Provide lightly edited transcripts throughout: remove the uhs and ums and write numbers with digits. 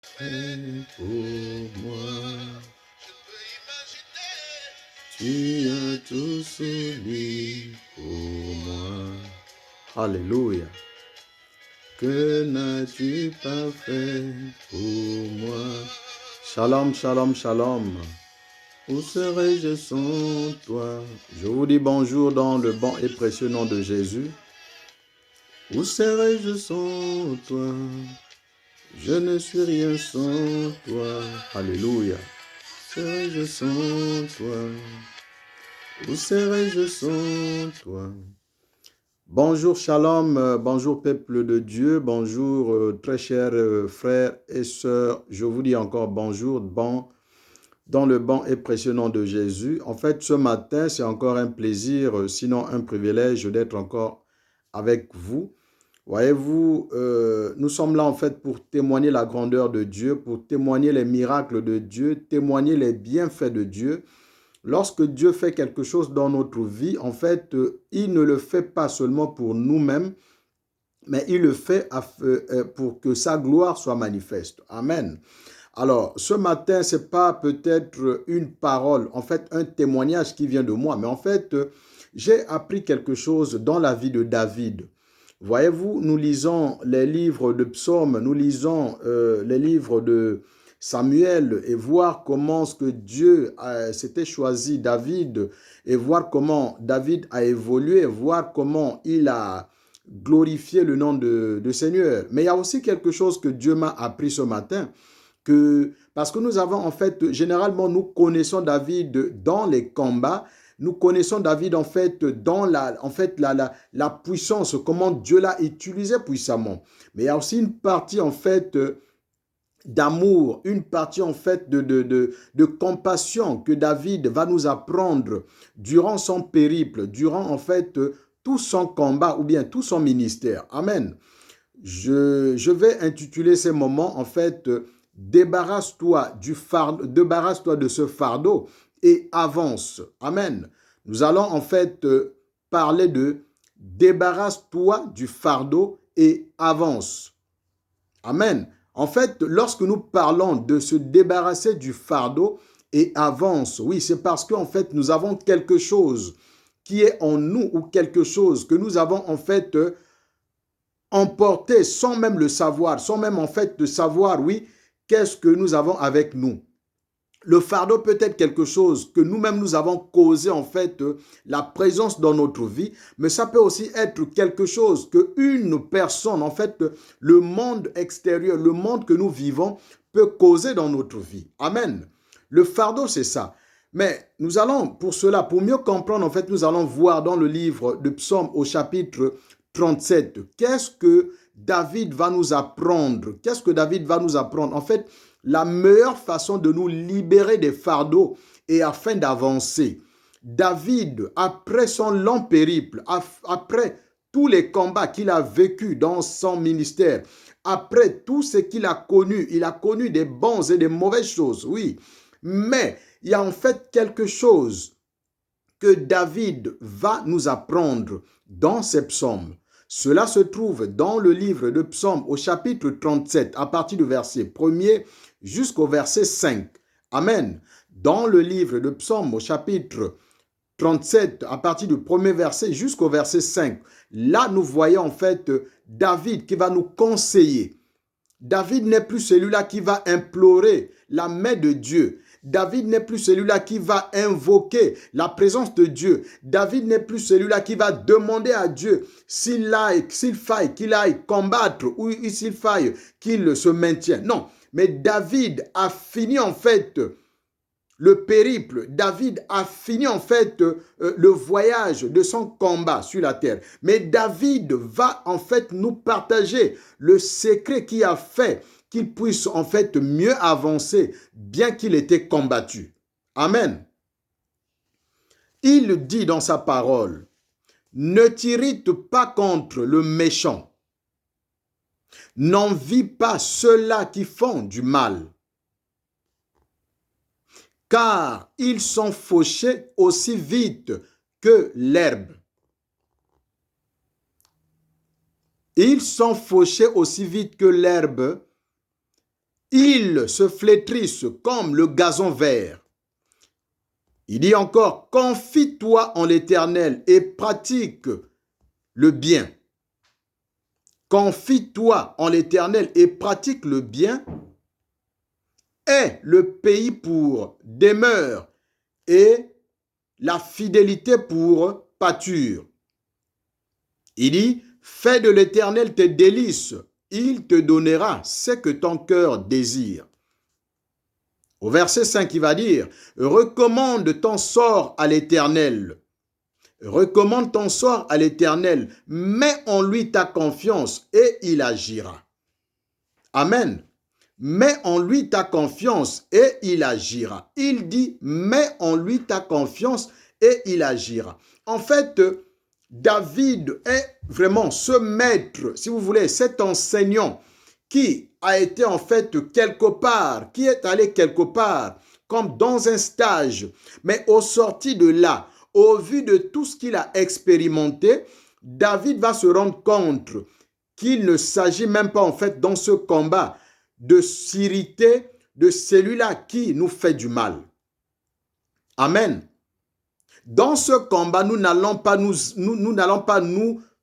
fait pour moi. Tu as tout soumis pour moi. Alléluia. Que n'as-tu pas fait pour moi? Shalom, shalom, shalom. Où serais-je sans toi? Je vous dis bonjour dans le bon et précieux nom de Jésus. Où serais-je sans toi? Je ne suis rien sans toi. Alléluia. Où serais-je sans toi? Où serais-je sans toi? Bonjour, shalom, bonjour peuple de Dieu, bonjour très chers frères et sœurs. Je vous dis encore bonjour dans le bon et précieux nom de Jésus. En fait, ce matin, c'est encore un plaisir, sinon un privilège d'être encore avec vous. Voyez-vous, nous sommes là en fait pour témoigner la grandeur de Dieu, pour témoigner les miracles de Dieu, témoigner les bienfaits de Dieu. Lorsque Dieu fait quelque chose dans notre vie, en fait, il ne le fait pas seulement pour nous-mêmes, mais il le fait pour que sa gloire soit manifeste. Amen. Alors, ce matin, ce n'est pas peut-être une parole, en fait, un témoignage qui vient de moi, mais en fait, j'ai appris quelque chose dans la vie de David. Voyez-vous, nous lisons les livres de psaumes, nous lisons les livres de Samuel et voir comment ce que Dieu s'était choisi David et voir comment David a évolué, voir comment il a glorifié le nom de Seigneur. Mais il y a aussi quelque chose que Dieu m'a appris ce matin, parce que nous avons en fait, généralement nous connaissons David dans les combats, nous connaissons David en fait dans la puissance, comment Dieu l'a utilisé puissamment. Mais il y a aussi une partie en fait d'amour, une partie en fait de compassion que David va nous apprendre durant son périple, durant en fait tout son combat ou bien tout son ministère. Amen. Je vais intituler ces moments en fait débarrasse-toi débarrasse-toi de ce fardeau et avance. Amen. Nous allons en fait parler de débarrasse-toi du fardeau et avance. Amen. En fait, lorsque nous parlons de se débarrasser du fardeau et avance, oui, c'est parce qu'en fait, nous avons quelque chose qui est en nous ou quelque chose que nous avons en fait emporté sans même le savoir, sans même en fait de savoir, oui, qu'est-ce que nous avons avec nous. Le fardeau peut être quelque chose que nous-mêmes nous avons causé en fait la présence dans notre vie, mais ça peut aussi être quelque chose que une personne, en fait, le monde extérieur, le monde que nous vivons peut causer dans notre vie. Amen. Le fardeau, c'est ça. Mais nous allons, pour cela, pour mieux comprendre, en fait, nous allons voir dans le livre de Psaume au chapitre 37, qu'est-ce que David va nous apprendre? Qu'est-ce que David va nous apprendre? En fait, la meilleure façon de nous libérer des fardeaux et afin d'avancer. David, après son long périple, après tous les combats qu'il a vécus dans son ministère, après tout ce qu'il a connu, il a connu des bonnes et des mauvaises choses, oui. Mais il y a en fait quelque chose que David va nous apprendre dans ces psaumes. Cela se trouve dans le livre de Psaumes au chapitre 37, à partir du verset 1er jusqu'au verset 5. Amen. Dans le livre de Psaumes au chapitre 37, à partir du premier verset jusqu'au verset 5. Là, nous voyons en fait David qui va nous conseiller. David n'est plus celui-là qui va implorer la main de Dieu. David n'est plus celui-là qui va invoquer la présence de Dieu. David n'est plus celui-là qui va demander à Dieu s'il faille qu'il aille combattre ou s'il faille qu'il se maintienne. Non, mais David a fini en fait le périple. David a fini en fait le voyage de son combat sur la terre. Mais David va en fait nous partager le secret qui a fait qu'il puisse en fait mieux avancer, bien qu'il était combattu. Amen. Il dit dans sa parole, ne t'irrite pas contre le méchant. N'envie pas ceux-là qui font du mal, car ils sont fauchés aussi vite que l'herbe. Ils sont fauchés aussi vite que l'herbe Ils se flétrissent comme le gazon vert. Il dit encore, confie-toi en l'Éternel et pratique le bien. Confie-toi en l'Éternel et pratique le bien. Aie le pays pour demeure et la fidélité pour pâture. Il dit, fais de l'Éternel tes délices, il te donnera ce que ton cœur désire. Au verset 5, il va dire, recommande ton sort à l'Éternel. Recommande ton sort à l'Éternel, mets en lui ta confiance et il agira. Amen. Mets en lui ta confiance et il agira. Il dit, mets en lui ta confiance et il agira. En fait, David est vraiment ce maître, si vous voulez, cet enseignant qui a été en fait quelque part, qui est allé quelque part, comme dans un stage. Mais au sorti de là, au vu de tout ce qu'il a expérimenté, David va se rendre compte qu'il ne s'agit même pas en fait dans ce combat de s'irriter de celui-là qui nous fait du mal. Amen. Dans ce combat, nous n'allons pas nous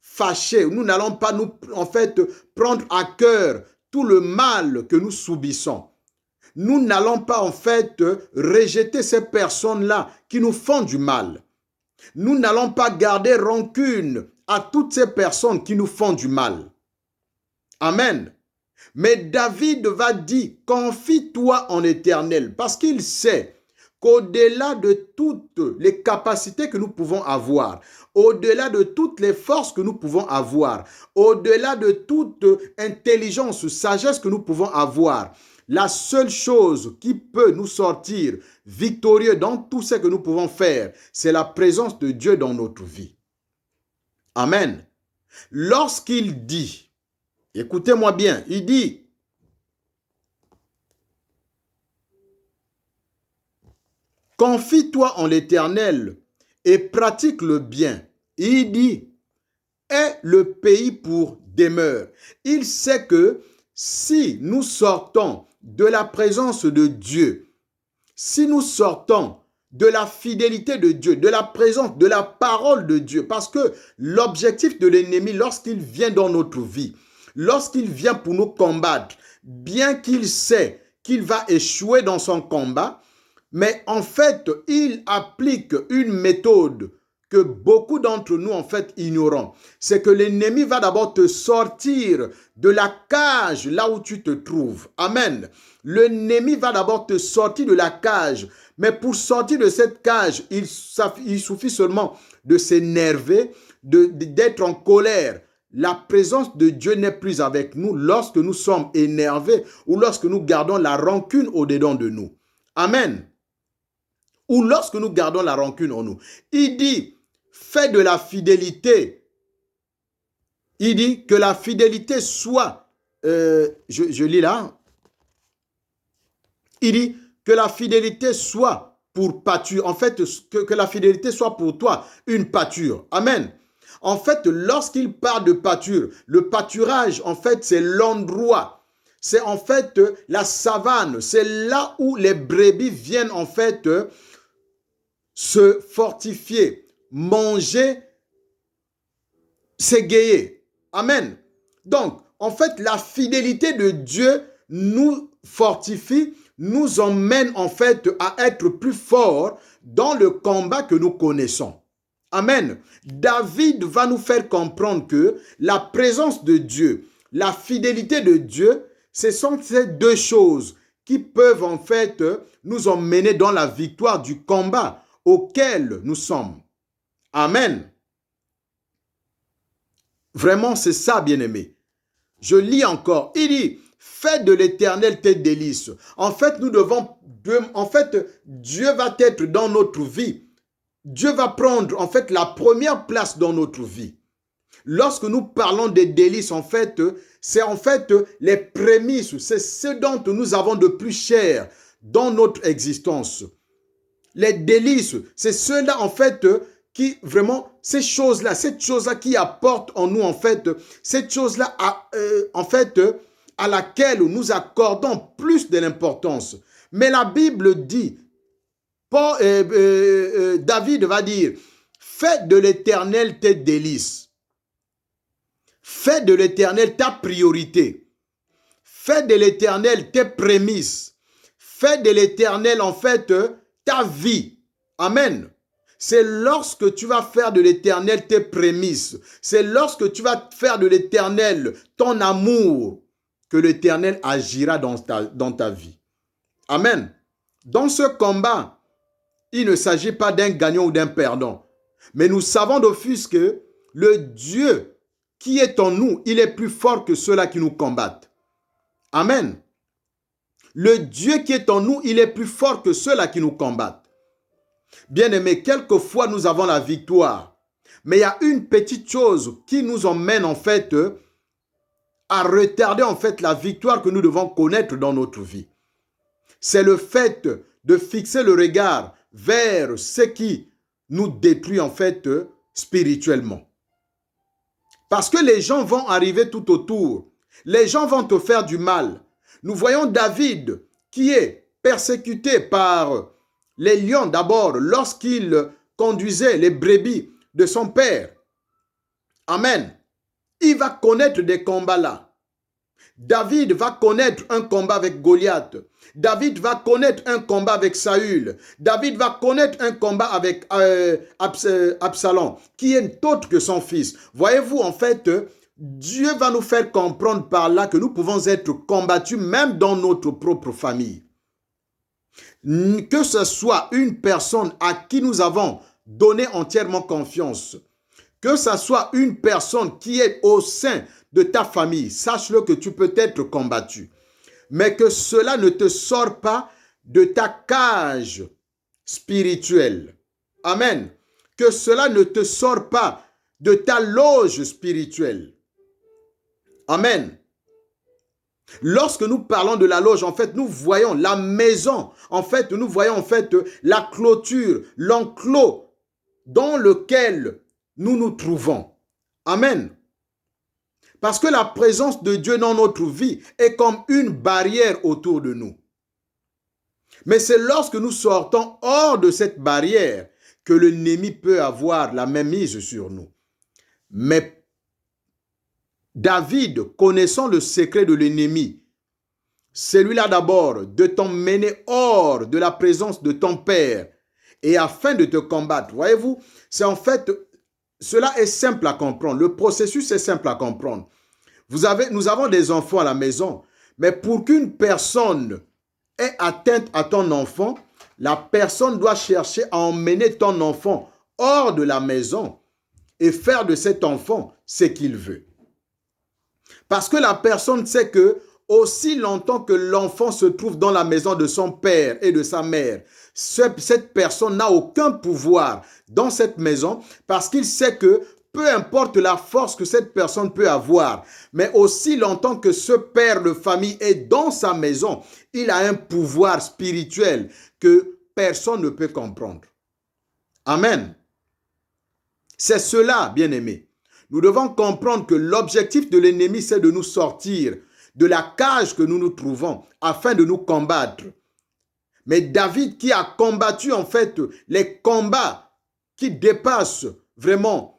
fâcher, nous n'allons pas nous en fait prendre à cœur tout le mal que nous subissons. Nous n'allons pas en fait rejeter ces personnes-là qui nous font du mal. Nous n'allons pas garder rancune à toutes ces personnes qui nous font du mal. Amen. Mais David va dire, confie-toi en l'Éternel, parce qu'il sait qu'au-delà de toutes les capacités que nous pouvons avoir, au-delà de toutes les forces que nous pouvons avoir, au-delà de toute intelligence, sagesse que nous pouvons avoir, la seule chose qui peut nous sortir victorieux dans tout ce que nous pouvons faire, c'est la présence de Dieu dans notre vie. Amen. Lorsqu'il dit, écoutez-moi bien, il dit, confie-toi en l'Éternel et pratique le bien. Il dit, aie le pays pour demeure. Il sait que si nous sortons de la présence de Dieu, si nous sortons de la fidélité de Dieu, de la présence, de la parole de Dieu, parce que l'objectif de l'ennemi, lorsqu'il vient dans notre vie, lorsqu'il vient pour nous combattre, bien qu'il sait qu'il va échouer dans son combat, mais en fait, il applique une méthode que beaucoup d'entre nous, en fait, ignorons. C'est que l'ennemi va d'abord te sortir de la cage là où tu te trouves. Amen. L'ennemi va d'abord te sortir de la cage. Mais pour sortir de cette cage, il suffit seulement de s'énerver, d'être en colère. La présence de Dieu n'est plus avec nous lorsque nous sommes énervés ou lorsque nous gardons la rancune au-dedans de nous. Amen. Ou lorsque nous gardons la rancune en nous. Il dit, fais de la fidélité. Il dit que la fidélité soit, je lis là, il dit que la fidélité soit pour pâture. En fait, que la fidélité soit pour toi une pâture. Amen. En fait, lorsqu'il parle de pâture, le pâturage, en fait, c'est l'endroit. C'est en fait la savane. C'est là où les brebis viennent en fait se fortifier, manger, s'égayer. Amen. Donc, en fait, la fidélité de Dieu nous fortifie, nous emmène en fait à être plus forts dans le combat que nous connaissons. Amen. David va nous faire comprendre que la présence de Dieu, la fidélité de Dieu, ce sont ces deux choses qui peuvent en fait nous emmener dans la victoire du combat auquel nous sommes. Amen. Vraiment, c'est ça, bien-aimé. Je lis encore. Il dit, fais de l'Éternel tes délices. En fait, Dieu va être dans notre vie. Dieu va prendre, en fait, la première place dans notre vie. Lorsque nous parlons des délices, en fait, c'est en fait les prémices, c'est ce dont nous avons de plus cher dans notre existence. Les délices, c'est ceux-là, en fait, qui vraiment, cette chose-là qui apporte en nous, en fait, cette chose-là, en fait, à laquelle nous accordons plus de l'importance. Mais la Bible dit, David va dire, fais de l'Éternel tes délices. Fais de l'Éternel ta priorité. Fais de l'Éternel tes prémices. Fais de l'Éternel, en fait, ta vie. Amen. C'est lorsque tu vas faire de l'Éternel tes prémices. C'est lorsque tu vas faire de l'Éternel ton amour que l'Éternel agira dans ta vie. Amen. Dans ce combat, il ne s'agit pas d'un gagnant ou d'un perdant. Mais nous savons d'office que le Dieu qui est en nous, il est plus fort que ceux-là qui nous combattent. Amen. Le Dieu qui est en nous, il est plus fort que ceux-là qui nous combattent. Bien-aimés, quelquefois nous avons la victoire. Mais il y a une petite chose qui nous emmène en fait à retarder en fait la victoire que nous devons connaître dans notre vie. C'est le fait de fixer le regard vers ce qui nous détruit en fait spirituellement. Parce que les gens vont arriver tout autour. Les gens vont te faire du mal. Nous voyons David qui est persécuté par les lions d'abord lorsqu'il conduisait les brebis de son père. Amen. Il va connaître des combats là. David va connaître un combat avec Goliath. David va connaître un combat avec Saül. David va connaître un combat avec Absalom, qui est autre que son fils. Voyez-vous, en fait, Dieu va nous faire comprendre par là que nous pouvons être combattus même dans notre propre famille. Que ce soit une personne à qui nous avons donné entièrement confiance, que ce soit une personne qui est au sein de ta famille, sache-le que tu peux être combattu. Mais que cela ne te sort pas de ta cage spirituelle. Amen. Que cela ne te sort pas de ta loge spirituelle. Amen. Lorsque nous parlons de la loge, en fait, nous voyons la maison. En fait, nous voyons en fait la clôture, l'enclos dans lequel nous nous trouvons. Amen. Parce que la présence de Dieu dans notre vie est comme une barrière autour de nous. Mais c'est lorsque nous sortons hors de cette barrière que l'ennemi peut avoir la mainmise sur nous. Mais David, connaissant le secret de l'ennemi, celui-là d'abord, de t'emmener hors de la présence de ton père et afin de te combattre. Voyez-vous, c'est en fait, cela est simple à comprendre. Le processus est simple à comprendre. Nous avons des enfants à la maison, mais pour qu'une personne ait atteinte à ton enfant, la personne doit chercher à emmener ton enfant hors de la maison et faire de cet enfant ce qu'il veut. Parce que la personne sait que aussi longtemps que l'enfant se trouve dans la maison de son père et de sa mère, cette personne n'a aucun pouvoir dans cette maison parce qu'il sait que peu importe la force que cette personne peut avoir, mais aussi longtemps que ce père de famille est dans sa maison, il a un pouvoir spirituel que personne ne peut comprendre. Amen. C'est cela, bien-aimés. Nous devons comprendre que l'objectif de l'ennemi, c'est de nous sortir de la cage que nous nous trouvons afin de nous combattre. Mais David qui a combattu en fait les combats qui dépassent vraiment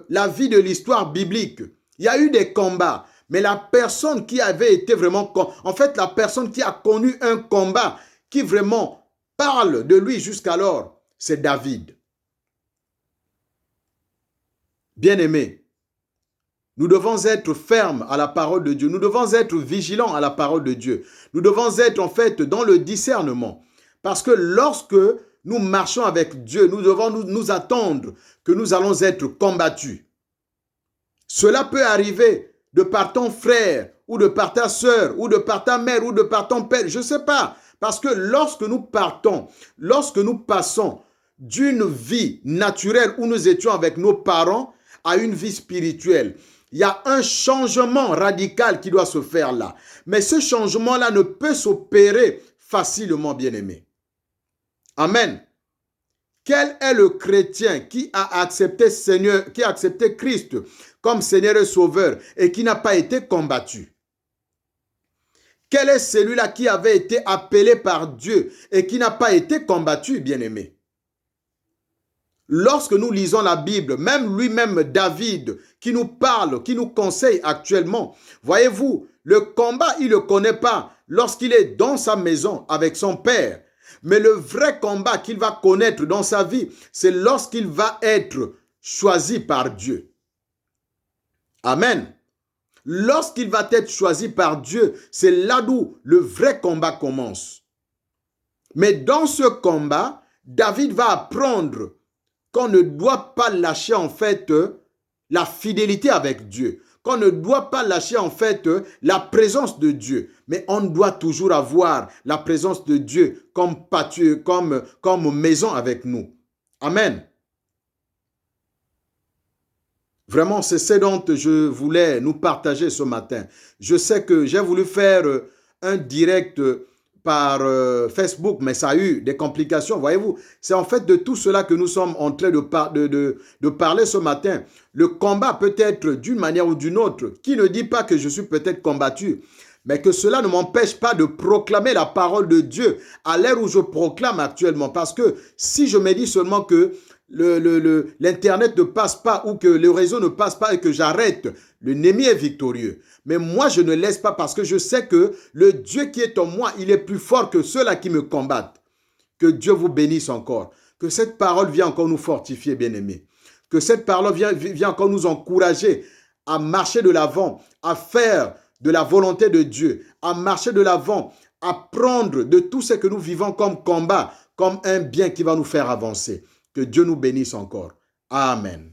la vie de l'histoire biblique. Il y a eu des combats, mais la personne qui avait été vraiment... En fait, la personne qui a connu un combat qui vraiment parle de lui jusqu'alors, c'est David. Bien-aimés, nous devons être fermes à la parole de Dieu. Nous devons être vigilants à la parole de Dieu. Nous devons être en fait dans le discernement. Parce que lorsque nous marchons avec Dieu, nous devons nous attendre que nous allons être combattus. Cela peut arriver de par ton frère, ou de par ta sœur, ou de par ta mère, ou de par ton père, je ne sais pas. Parce que lorsque nous passons d'une vie naturelle où nous étions avec nos parents à une vie spirituelle, il y a un changement radical qui doit se faire là. Mais ce changement-là ne peut s'opérer facilement, bien-aimé. Amen. Quel est le chrétien qui a accepté qui a accepté Christ comme Seigneur et Sauveur et qui n'a pas été combattu? Quel est celui-là qui avait été appelé par Dieu et qui n'a pas été combattu, bien-aimé? Lorsque nous lisons la Bible, même lui-même David, qui nous parle, qui nous conseille actuellement, voyez-vous, le combat, il ne le connaît pas lorsqu'il est dans sa maison avec son père. Mais le vrai combat qu'il va connaître dans sa vie, c'est lorsqu'il va être choisi par Dieu. Amen. Lorsqu'il va être choisi par Dieu, c'est là d'où le vrai combat commence. Mais dans ce combat, David va apprendre qu'on ne doit pas lâcher en fait la fidélité avec Dieu, qu'on ne doit pas lâcher en fait la présence de Dieu, mais on doit toujours avoir la présence de Dieu comme maison avec nous. Amen. Vraiment, c'est ce dont je voulais nous partager ce matin. Je sais que j'ai voulu faire un direct par Facebook, mais ça a eu des complications, voyez-vous. C'est en fait de tout cela que nous sommes en train de parler ce matin. Le combat peut être d'une manière ou d'une autre. Qui ne dit pas que je suis peut-être combattu, mais que cela ne m'empêche pas de proclamer la parole de Dieu à l'heure où je proclame actuellement. Parce que si je me dis seulement que l'Internet ne passe pas ou que le réseau ne passe pas et que j'arrête, l'ennemi est victorieux. Mais moi, je ne laisse pas parce que je sais que le Dieu qui est en moi, il est plus fort que ceux-là qui me combattent. Que Dieu vous bénisse encore. Que cette parole vienne encore nous fortifier, bien-aimés. Que cette parole vienne encore nous encourager à marcher de l'avant, à faire de la volonté de Dieu, à marcher de l'avant, à prendre de tout ce que nous vivons comme combat, comme un bien qui va nous faire avancer. Que Dieu nous bénisse encore. Amen.